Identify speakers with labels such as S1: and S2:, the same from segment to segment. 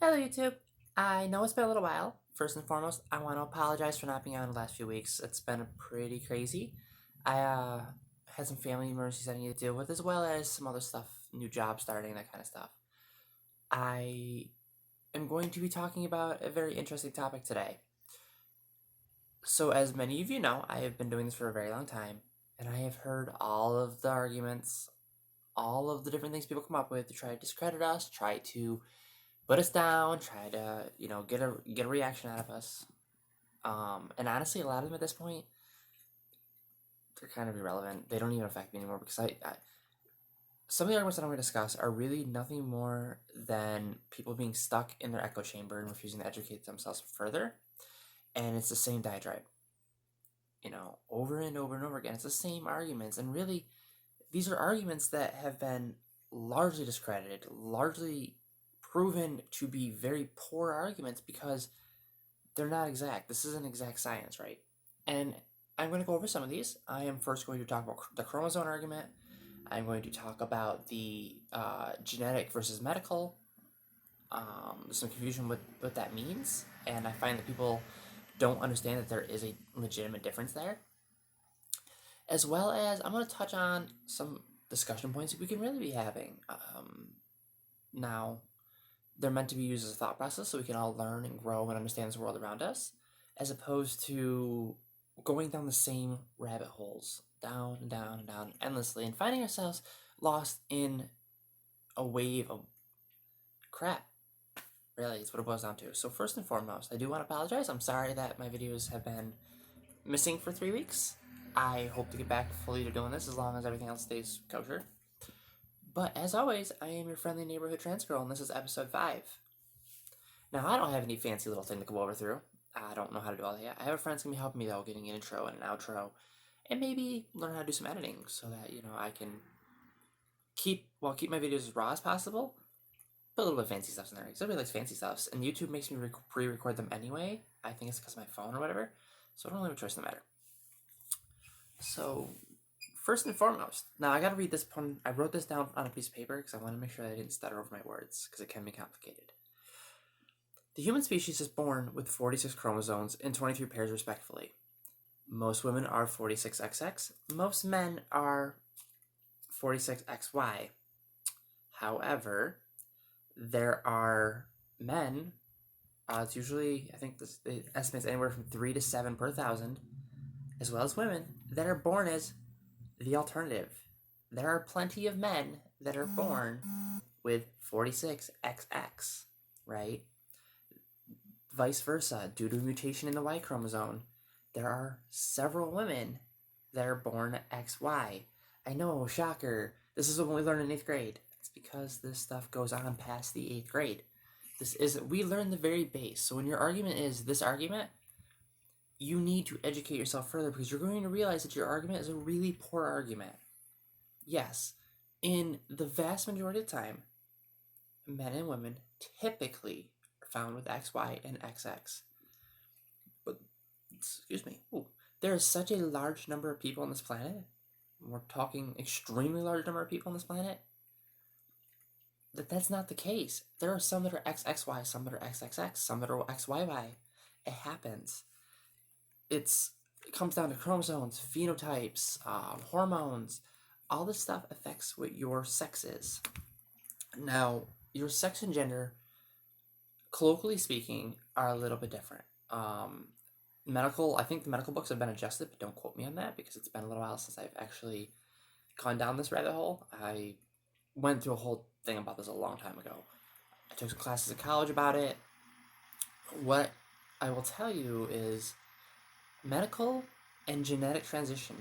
S1: Hello, YouTube. I know it's been a little while. First and foremost, I want to apologize for not being on the last few weeks. It's been pretty crazy. I had some family emergencies I needed to deal with, as well as some other stuff, new job starting, that kind of stuff. I am going to be talking about a very interesting topic today. So, as many of you know, I have been doing this for a very long time, and I have heard all of the arguments, all of the different things people come up with to try to discredit us, try to put us down, try to get a reaction out of us. And honestly, a lot of them at this point, they're kind of irrelevant. They don't even affect me anymore because some of the arguments that I'm going to discuss are really nothing more than people being stuck in their echo chamber and refusing to educate themselves further. And it's the same diatribe, over and over and over again. It's the same arguments, and really, these are arguments that have been largely discredited, largely proven to be very poor arguments because they're not exact. This isn't exact science, right? And I'm going to go over some of these. I am first going to talk about the chromosome argument. I'm going to talk about the genetic versus medical. There's some confusion with what that means, and I find that people don't understand that there is a legitimate difference there. As well as, I'm going to touch on some discussion points that we can really be having. Now, they're meant to be used as a thought process so we can all learn and grow and understand this world around us, as opposed to going down the same rabbit holes, down and down and down endlessly, and finding ourselves lost in a wave of crap. Really, it's what it boils down to. So first and foremost, I do want to apologize. I'm sorry that my videos have been missing for 3 weeks. I hope to get back fully to doing this as long as everything else stays kosher. But as always, I am your friendly neighborhood trans girl, and this is episode 5. Now, I don't have any fancy little thing to go over through. I don't know how to do all that yet. I have a friend that's going to be helping me, though, getting an intro and an outro, and maybe learn how to do some editing so that, I can keep my videos as raw as possible, put a little bit of fancy stuff in there, because everybody likes fancy stuff, and YouTube makes me pre-record them anyway. I think it's because of my phone or whatever, so I don't really have a choice in the matter. So, first and foremost, now I gotta read this one. I wrote this down on a piece of paper because I want to make sure that I didn't stutter over my words, because it can be complicated. The human species is born with 46 chromosomes in 23 pairs respectively. Most women are 46XX. Most men are 46XY. However, there are men, it's usually, I think the estimate's anywhere from 3 to 7 per thousand, as well as women, that are born as the alternative. There are plenty of men that are born with 46XX, right? Vice versa, due to mutation in the Y chromosome, there are several women that are born XY. I know, shocker. This is what we learned in 8th grade. It's because this stuff goes on past the 8th grade. We learn the very base. So when your argument is this argument, you need to educate yourself further because you're going to realize that your argument is a really poor argument. Yes, in the vast majority of the time, men and women typically are found with XY and XX. But, excuse me, there is such a large number of people on this planet, we're talking extremely large number of people on this planet, that's not the case. There are some that are XXY, some that are XXX, some that are XYY. It happens. It comes down to chromosomes, phenotypes, hormones. All this stuff affects what your sex is. Now, your sex and gender, colloquially speaking, are a little bit different. I think the medical books have been adjusted, but don't quote me on that because it's been a little while since I've actually gone down this rabbit hole. I went through a whole thing about this a long time ago. I took some classes at college about it. What I will tell you is medical and genetic transition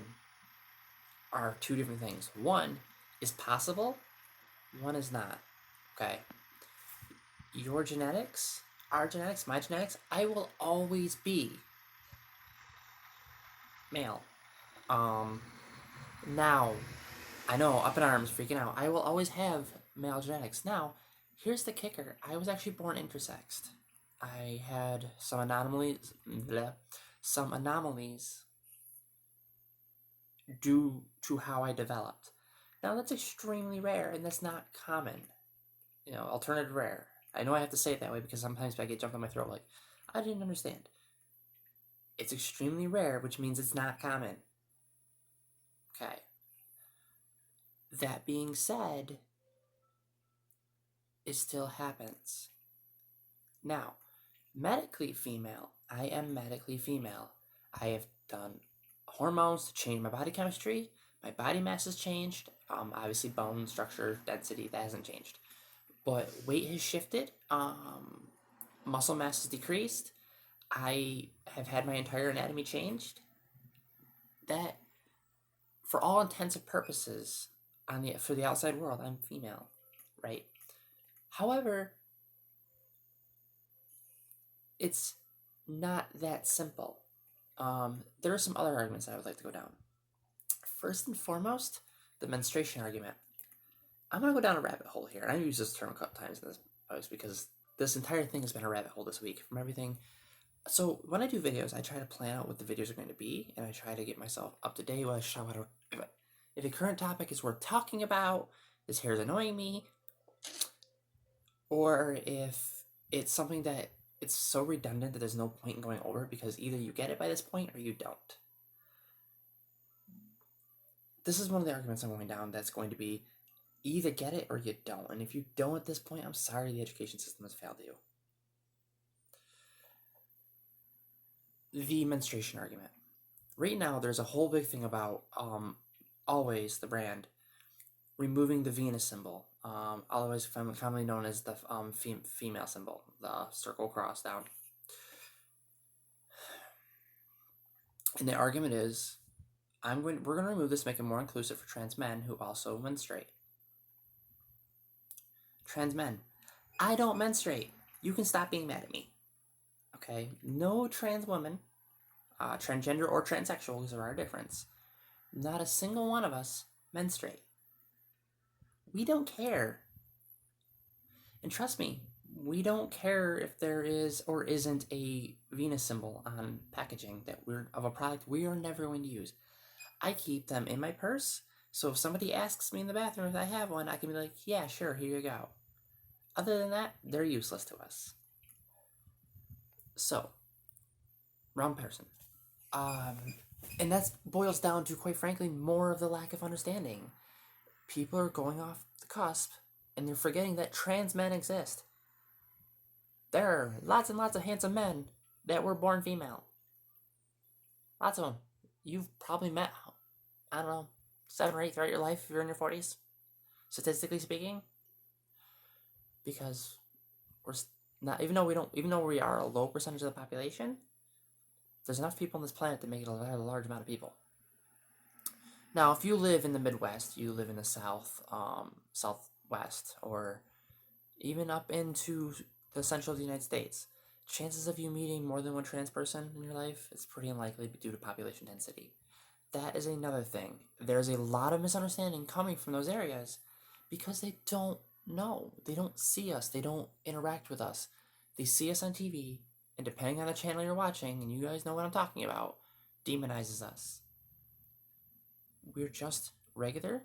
S1: are two different things. One is possible, one is not. Okay? Your genetics, our genetics, my genetics, I will always be male. Now, I know, up in arms, freaking out. I will always have male genetics. Now, here's the kicker. I was actually born intersexed. I had some anomalies due to how I developed. Now, that's extremely rare, and that's not common. Alternative rare. I know I have to say it that way because sometimes I get jumped on my throat like, I didn't understand. It's extremely rare, which means it's not common. Okay. That being said, it still happens. Now, medically female, I am medically female. I have done hormones to change my body chemistry. My body mass has changed. Obviously, bone structure, density, that hasn't changed. But weight has shifted. Muscle mass has decreased. I have had my entire anatomy changed. That, for all intents and purposes, for the outside world, I'm female, right? However, it's not that simple. There are some other arguments I would like to go down. First and foremost, the menstruation argument. I'm going to go down a rabbit hole here. I've used this term a couple times in this post because this entire thing has been a rabbit hole this week from everything. So when I do videos, I try to plan out what the videos are going to be, and I try to get myself up to date with if a current topic is worth talking about, this hair is annoying me, or if it's something that it's so redundant that there's no point in going over it because either you get it by this point or you don't. This is one of the arguments I'm going down that's going to be either get it or you don't. And if you don't at this point, I'm sorry the education system has failed you. The menstruation argument. Right now, there's a whole big thing about Always, the brand, removing the Venus symbol. Always commonly known as the female symbol, the circle cross down. And the argument is, we're going to remove this, make it more inclusive for trans men who also menstruate. Trans men, I don't menstruate. You can stop being mad at me. Okay? No trans woman, transgender or transsexual, because there are a difference, not a single one of us menstruate. We don't care. And trust me, we don't care if there is or isn't a Venus symbol on packaging of a product we are never going to use. I keep them in my purse, so if somebody asks me in the bathroom if I have one, I can be like, yeah, sure, here you go. Other than that, they're useless to us. So, wrong person. And that boils down to, quite frankly, more of the lack of understanding. People are going off the cusp, and they're forgetting that trans men exist. There are lots and lots of handsome men that were born female. Lots of them. You've probably met, I don't know, 7 or 8 throughout your life if you're in your 40s, statistically speaking. Because we're not, even though we are a low percentage of the population, there's enough people on this planet to make it a large amount of people. Now, if you live in the Midwest, you live in the South, Southwest, or even up into the central of the United States, chances of you meeting more than one trans person in your life is pretty unlikely due to population density. That is another thing. There's a lot of misunderstanding coming from those areas because they don't know. They don't see us. They don't interact with us. They see us on TV, and depending on the channel you're watching, and you guys know what I'm talking about, demonizes us. We're just regular,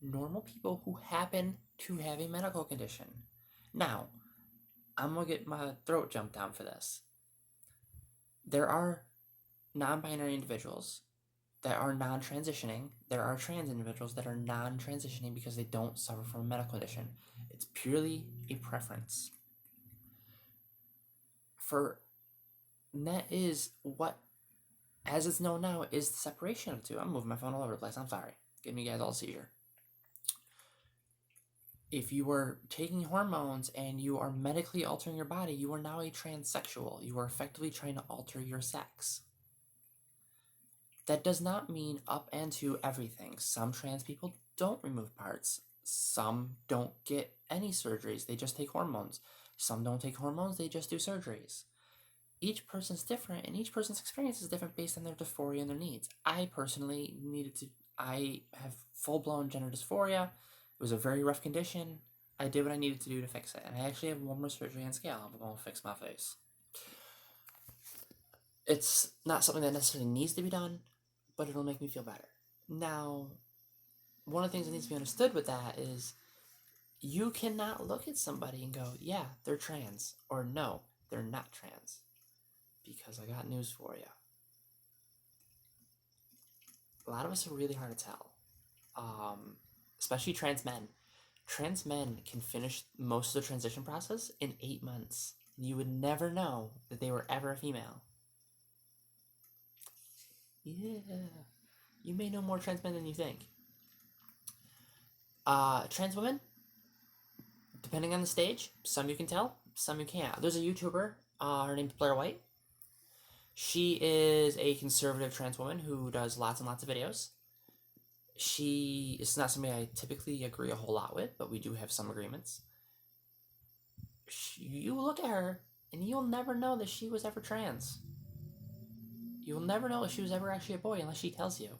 S1: normal people who happen to have a medical condition. Now, I'm going to get my throat jumped down for this. There are non-binary individuals that are non-transitioning. There are trans individuals that are non-transitioning because they don't suffer from a medical condition. It's purely a preference. And that is what, as it's known now, is the separation of the two. I'm moving my phone all over the place. I'm sorry. Giving you guys all a seizure. If you are taking hormones and you are medically altering your body, you are now a transsexual. You are effectively trying to alter your sex. That does not mean up and to everything. Some trans people don't remove parts. Some don't get any surgeries. They just take hormones. Some don't take hormones. They just do surgeries. Each person's different, and each person's experience is different based on their dysphoria and their needs. I personally I have full-blown gender dysphoria. It was a very rough condition. I did what I needed to do to fix it, and I actually have one more surgery on scale. I'm going to fix my face. It's not something that necessarily needs to be done, but it'll make me feel better. Now, one of the things that needs to be understood with that is You cannot look at somebody and go, yeah, they're trans, or no, they're not trans. Because I got news for you. A lot of us are really hard to tell. Especially trans men. Trans men can finish most of the transition process in 8 months. You would never know that they were ever a female. Yeah. You may know more trans men than you think. Trans women, depending on the stage, some you can tell, some you can't. There's a YouTuber, her name's Blair White. She is a conservative trans woman who does lots and lots of videos. She is not somebody I typically agree a whole lot with, but we do have some agreements. You look at her, and you'll never know that she was ever trans. You'll never know if she was ever actually a boy unless she tells you.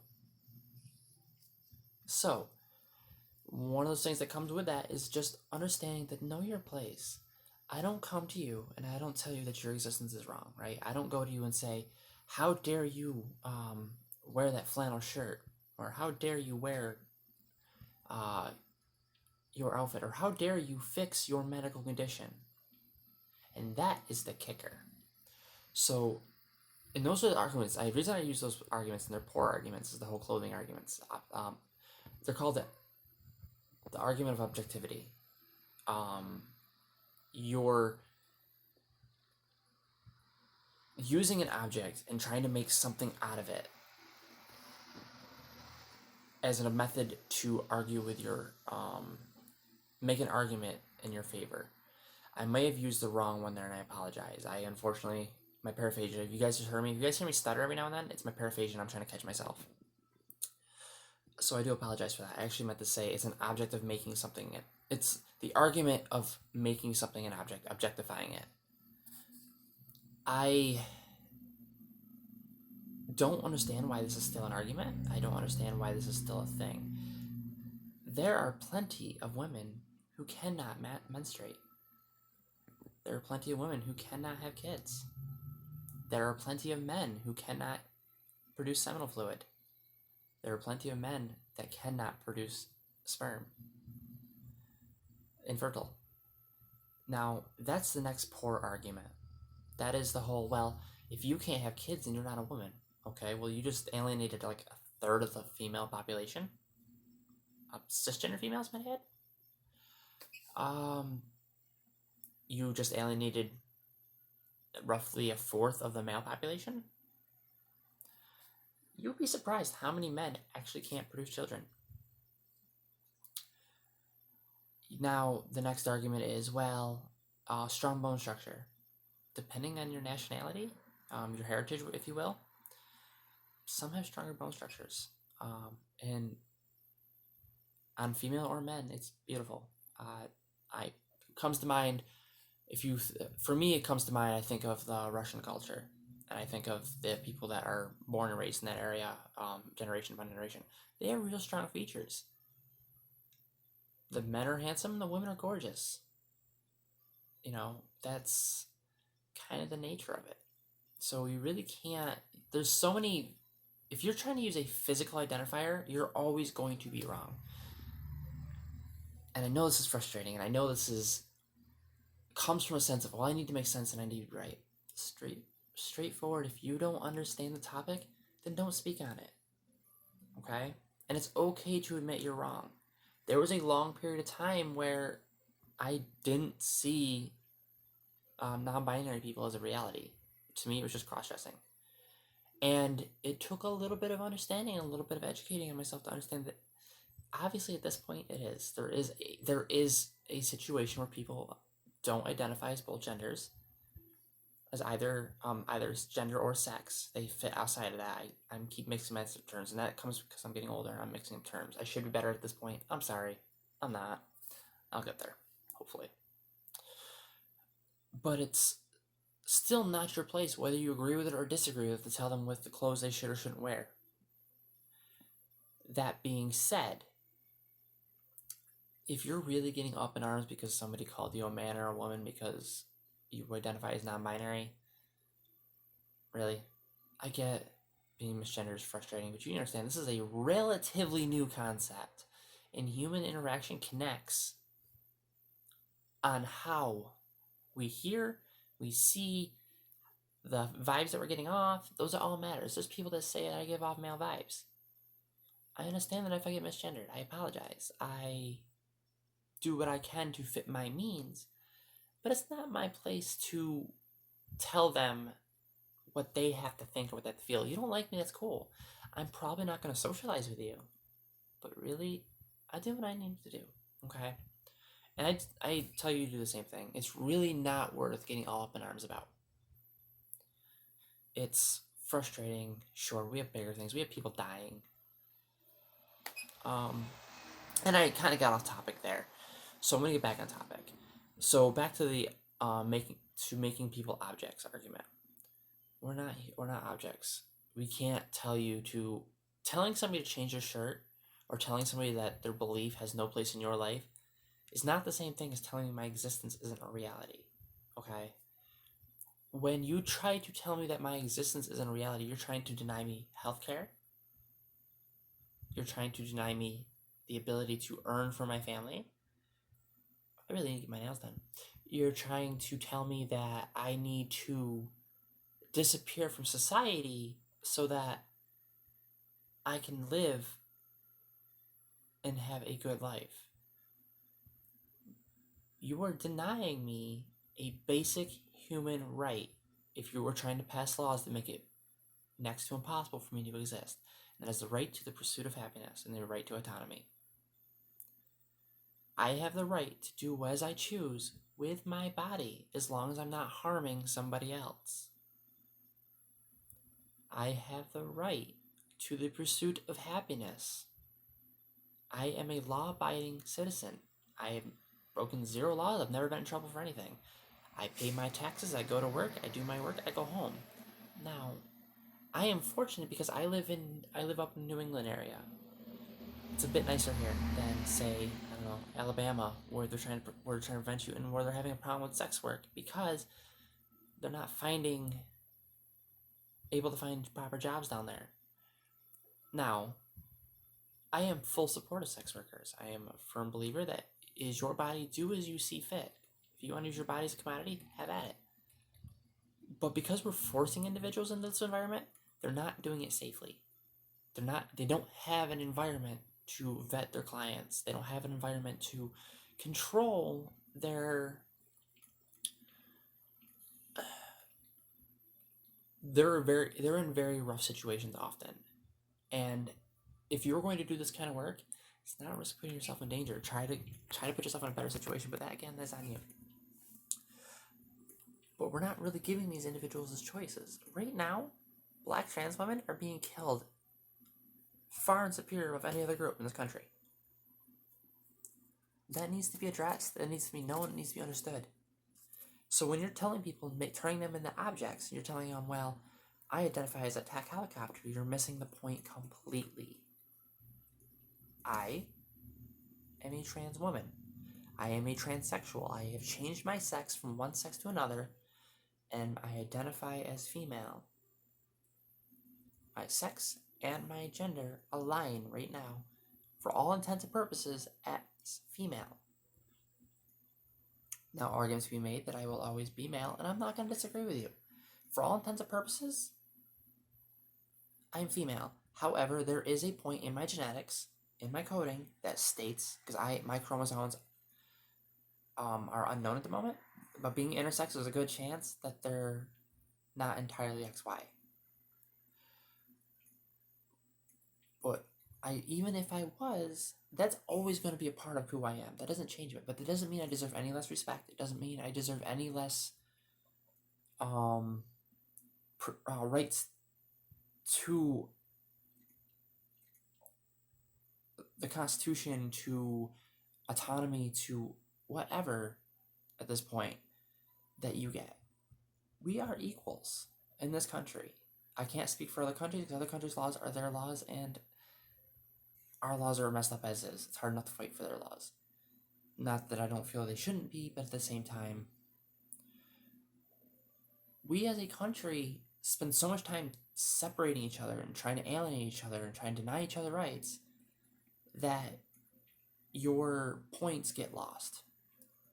S1: So, one of those things that comes with that is just understanding that know your place. I don't come to you and I don't tell you that your existence is wrong, right? I don't go to you and say, how dare you wear that flannel shirt? Or how dare you wear your outfit? Or how dare you fix your medical condition? And that is the kicker. So, and those are the arguments. The reason I use those arguments, and they're poor arguments, is the whole clothing arguments. They're called the argument of objectivity. You're using an object and trying to make something out of it as a method to argue with your, make an argument in your favor. I may have used the wrong one there, and I apologize. I unfortunately, my paraphasia. If you guys just heard me, if you guys hear me stutter every now and then, it's my paraphasia, and I'm trying to catch myself. So I do apologize for that. I actually meant to say it's an object of making something. It's the argument of making something an object, objectifying it. I don't understand why this is still an argument. I don't understand why this is still a thing. There are plenty of women who cannot menstruate. There are plenty of women who cannot have kids. There are plenty of men who cannot produce seminal fluid. There are plenty of men that cannot produce sperm. Infertile. Now, that's the next poor argument. That is the whole, well, if you can't have kids, then you're not a woman. Okay, well, you just alienated like a third of the female population. Cisgender females, might add. You just alienated roughly a fourth of the male population. You'd be surprised how many men actually can't produce children. Now, the next argument is, well, strong bone structure. Depending on your nationality, your heritage, if you will, some have stronger bone structures. And on female or men, it's beautiful. Comes to mind, for me, it comes to mind, I think of the Russian culture. And I think of the people that are born and raised in that area, generation by generation. They have real strong features. The men are handsome, the women are gorgeous. You know, that's kind of the nature of it. So you really can't, there's so many, if you're trying to use a physical identifier, you're always going to be wrong. And I know this is frustrating, and I know this comes from a sense of, well, I need to make sense and I need to be right. Straightforward. If you don't understand the topic, then don't speak on it. Okay? And it's okay to admit you're wrong. There was a long period of time where I didn't see non-binary people as a reality. To me, it was just cross-dressing. And it took a little bit of understanding and a little bit of educating on myself to understand that obviously at this point it is. There is a situation where people don't identify as both genders, as either gender or sex. They fit outside of that. I keep mixing my terms, and that comes because I'm getting older and I'm mixing up terms. I should be better at this point. I'm sorry. I'm not. I'll get there, hopefully. But it's still not your place, whether you agree with it or disagree with it, to tell them with the clothes they should or shouldn't wear. That being said, if you're really getting up in arms because somebody called you a man or a woman because you identify as non-binary, really, I get being misgendered is frustrating, but you understand this is a relatively new concept, and human interaction connects on how we hear, we see, the vibes that we're getting off, those are all matters. There's people that say that I give off male vibes. I understand that if I get misgendered, I apologize. I do what I can to fit my means, but it's not my place to tell them what they have to think or what they have to feel. You don't like me, that's cool. I'm probably not going to socialize with you, but really, I do what I need to do, okay? And I tell you to do the same thing. It's really not worth getting all up in arms about. It's frustrating. Sure, we have bigger things. We have people dying. And I kind of got off topic there, so I'm gonna get back on topic. So back to the making people objects argument. We're not objects. We can't tell you to telling somebody to change their shirt or telling somebody that their belief has no place in your life is not the same thing as telling me my existence isn't a reality. Okay? When you try to tell me that my existence isn't a reality, you're trying to deny me healthcare. You're trying to deny me the ability to earn for my family. I really need to get my nails done. You're trying to tell me that I need to disappear from society so that I can live and have a good life. You are denying me a basic human right if you were trying to pass laws to make it next to impossible for me to exist. And that is the right to the pursuit of happiness and the right to autonomy. I have the right to do as I choose with my body as long as I'm not harming somebody else. I have the right to the pursuit of happiness. I am a law-abiding citizen. I have broken 0 laws. I've never been in trouble for anything. I pay my taxes, I go to work, I do my work, I go home. Now, I am fortunate because I live up in the New England area. It's a bit nicer here than, say, I don't know, Alabama, where they're trying to prevent you and where they're having a problem with sex work because they're not able to find proper jobs down there. Now, I am full support of sex workers. I am a firm believer that is your body, do as you see fit. If you want to use your body as a commodity, have at it. But because we're forcing individuals into this environment, they're not doing it safely. They don't have an environment to vet their clients. They don't have an environment to control they're in very rough situations often. And if you're going to do this kind of work, it's not a risk putting yourself in danger. Try to put yourself in a better situation, but that again, that's on you. But we're not really giving these individuals as choices. Right now, black trans women are being killed far and superior of any other group in this country. That needs to be addressed. That needs to be known. It needs to be understood. So when you're telling people, turning them into objects, you're telling them, well, I identify as a attack helicopter, you're missing the point completely. I am a trans woman. I am a transsexual. I have changed my sex from one sex to another, and I identify as female. My sex and my gender align right now, for all intents and purposes, as female. Now, arguments can be made that I will always be male, and I'm not going to disagree with you. For all intents and purposes, I'm female. However, there is a point in my genetics, in my coding, that states, because my chromosomes are unknown at the moment, but being intersex, there's a good chance that they're not entirely XY. But even if I was, that's always going to be a part of who I am. That doesn't change it, but that doesn't mean I deserve any less respect. It doesn't mean I deserve any less rights to the Constitution, to autonomy, to whatever at this point that you get. We are equals in this country. I can't speak for other countries because other countries' laws are their laws and our laws are messed up as is. It's hard enough to fight for their laws. Not that I don't feel they shouldn't be, but at the same time, we as a country spend so much time separating each other and trying to alienate each other and trying to deny each other rights that your points get lost.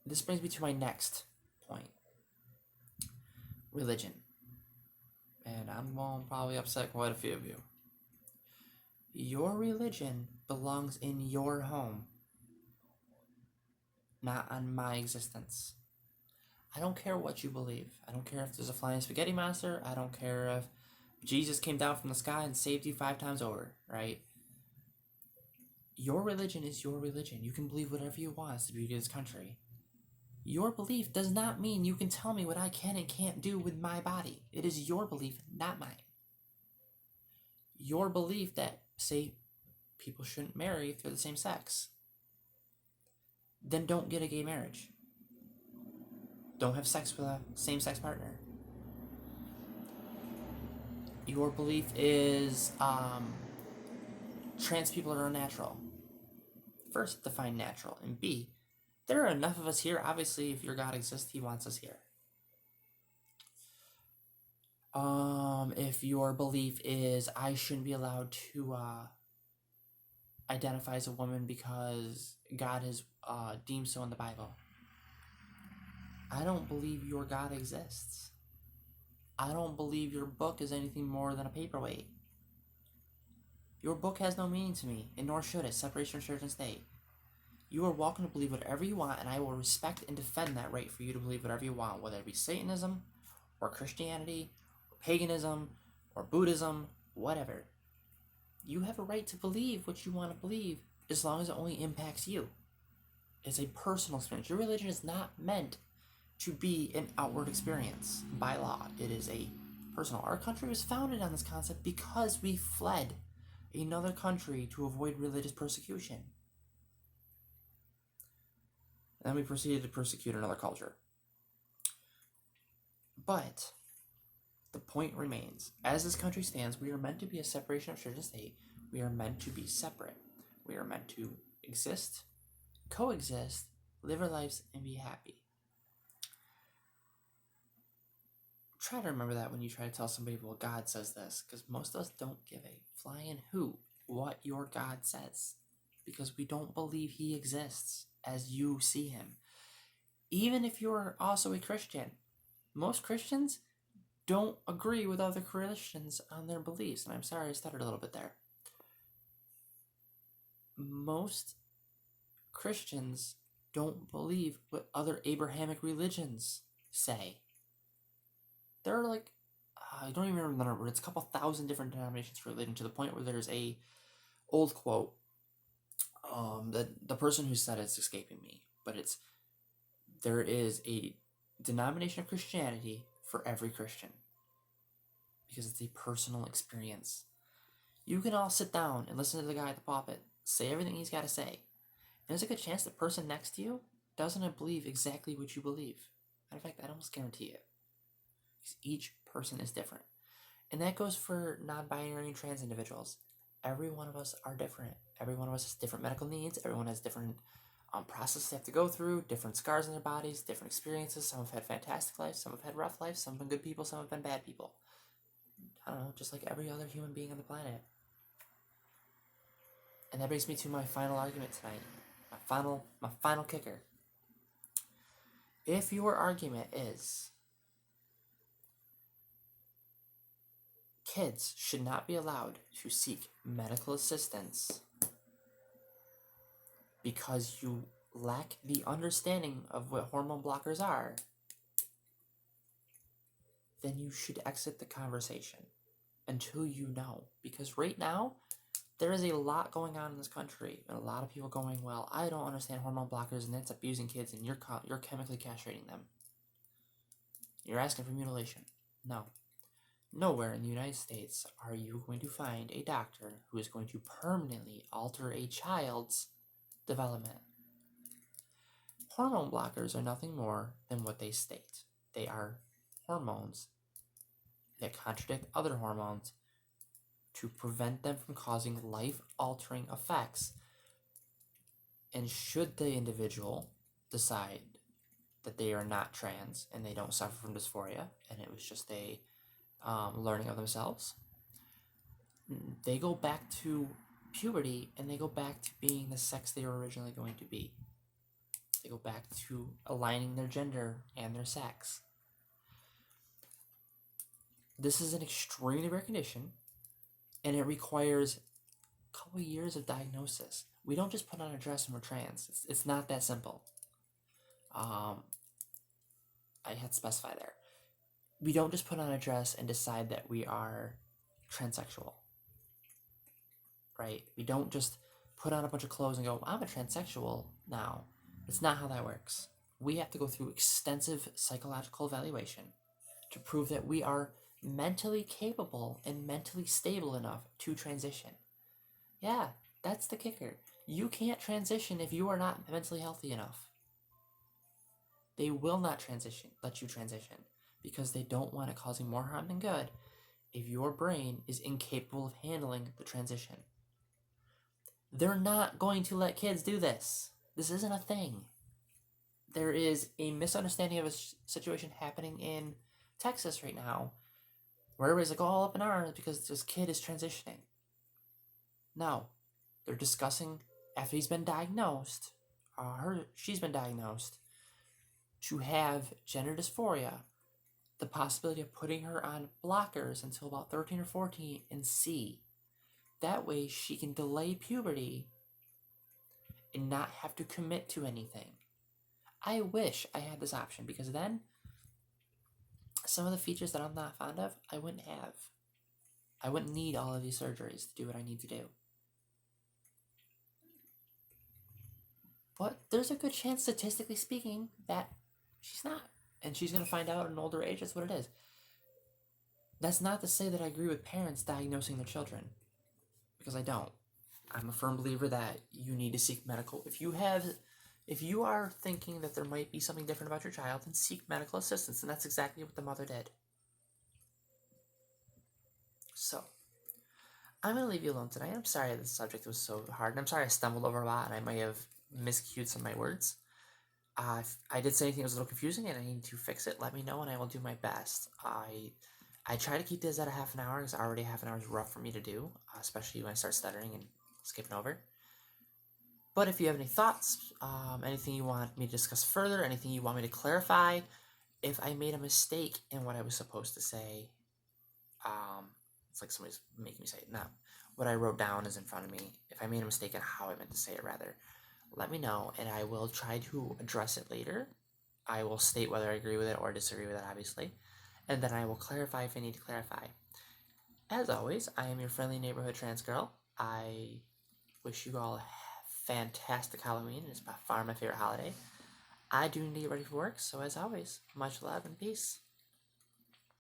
S1: This brings me to my next point. Religion. And I'm going to probably upset quite a few of you. Your religion belongs in your home, not on my existence. I don't care what you believe. I don't care if there's a flying spaghetti monster. I don't care if Jesus came down from the sky and saved you 5 times over, right? Your religion is your religion. You can believe whatever you want. It's the beauty of this country. Your belief does not mean you can tell me what I can and can't do with my body. It is your belief, not mine. Your belief that, say, people shouldn't marry if they're the same sex, then don't get a gay marriage. Don't have sex with a same-sex partner. Your belief is trans people are unnatural. First, define natural. And B, there are enough of us here. Obviously, if your God exists, he wants us here. If your belief is I shouldn't be allowed to identify as a woman because God has deemed so in the Bible, I don't believe your God exists. I don't believe your book is anything more than a paperweight. Your book has no meaning to me, and nor should it. Separation of church and state. You are welcome to believe whatever you want, and I will respect and defend that right for you to believe whatever you want, whether it be Satanism, or Christianity, or paganism, or Buddhism, whatever. You have a right to believe what you want to believe, as long as it only impacts you. It's a personal experience. Your religion is not meant to be an outward experience by law. It is a personal. Our country was founded on this concept because we fled another country to avoid religious persecution. Then we proceeded to persecute another culture. But the point remains. As this country stands, we are meant to be a separation of church and state. We are meant to be separate. We are meant to exist, coexist, live our lives, and be happy. Try to remember that when you try to tell somebody, well, God says this, because most of us don't give a flying hoot what your God says, because we don't believe he exists as you see him. Even if you're also a Christian, most Christians don't agree with other Christians on their beliefs. And I'm sorry I stuttered a little bit there. Most Christians don't believe what other Abrahamic religions say. There are like, I don't even remember the number, it's a couple thousand different denominations for religion, to the point where there's a old quote, the person who said it's escaping me, but there is a denomination of Christianity for every Christian, because it's a personal experience. You can all sit down and listen to the guy at the pulpit say everything he's got to say, and there's a good chance the person next to you doesn't believe exactly what you believe. Matter of fact, I'd almost guarantee it. Because each person is different. And that goes for non-binary and trans individuals. Every one of us are different. Every one of us has different medical needs. Everyone has different processes they have to go through, different scars in their bodies, different experiences. Some have had fantastic lives, some have had rough lives, some have been good people, some have been bad people. I don't know, just like every other human being on the planet. And that brings me to my final argument tonight. My final kicker. If your argument is kids should not be allowed to seek medical assistance because you lack the understanding of what hormone blockers are, then you should exit the conversation until you know. Because right now, there is a lot going on in this country, and a lot of people going, well, I don't understand hormone blockers, and it's abusing kids, and you're chemically castrating them. You're asking for mutilation. No. Nowhere in the United States are you going to find a doctor who is going to permanently alter a child's development. Hormone blockers are nothing more than what they state. They are hormones that contradict other hormones to prevent them from causing life-altering effects. And should the individual decide that they are not trans and they don't suffer from dysphoria, and it was just a learning of themselves, they go back to puberty and they go back to being the sex they were originally going to be. They go back to aligning their gender and their sex. This is an extremely rare condition, and it requires a couple of years of diagnosis. We don't just put on a dress and we're trans. It's not that simple. I had to specify there. We don't just put on a dress and decide that we are transsexual, right? We don't just put on a bunch of clothes and go, I'm a transsexual now. It's not how that works. We have to go through extensive psychological evaluation to prove that we are mentally capable and mentally stable enough to transition. Yeah, that's the kicker. You can't transition if you are not mentally healthy enough. They will not let you transition, because they don't want it causing more harm than good if your brain is incapable of handling the transition. They're not going to let kids do this. This isn't a thing. There is a misunderstanding of a situation happening in Texas right now where everybody's like all up in arms because this kid is transitioning. No, they're discussing after he's been diagnosed, she's been diagnosed to have gender dysphoria, the possibility of putting her on blockers until about 13 or 14 and see. That way she can delay puberty and not have to commit to anything. I wish I had this option, because then some of the features that I'm not fond of, I wouldn't have. I wouldn't need all of these surgeries to do what I need to do. But there's a good chance, statistically speaking, that she's not. And she's going to find out at an older age that's what it is. That's not to say that I agree with parents diagnosing their children, because I don't. I'm a firm believer that you need to seek medical. If you are thinking that there might be something different about your child, then seek medical assistance. And that's exactly what the mother did. So, I'm going to leave you alone tonight. I'm sorry the subject was so hard. And I'm sorry I stumbled over a lot and I might have miscued some of my words. If I did say anything that was a little confusing and I need to fix it, let me know and I will do my best. I try to keep this at a half an hour, because already half an hour is rough for me to do, especially when I start stuttering and skipping over. But if you have any thoughts, anything you want me to discuss further, anything you want me to clarify, if I made a mistake in what I was supposed to say, it's like somebody's making me say it. No, what I wrote down is in front of me. If I made a mistake in how I meant to say it, rather, let me know, and I will try to address it later. I will state whether I agree with it or disagree with it, obviously, and then I will clarify if I need to clarify. As always, I am your friendly neighborhood trans girl. I wish you all a fantastic Halloween. It's by far my favorite holiday. I do need to get ready for work, so as always, much love and peace.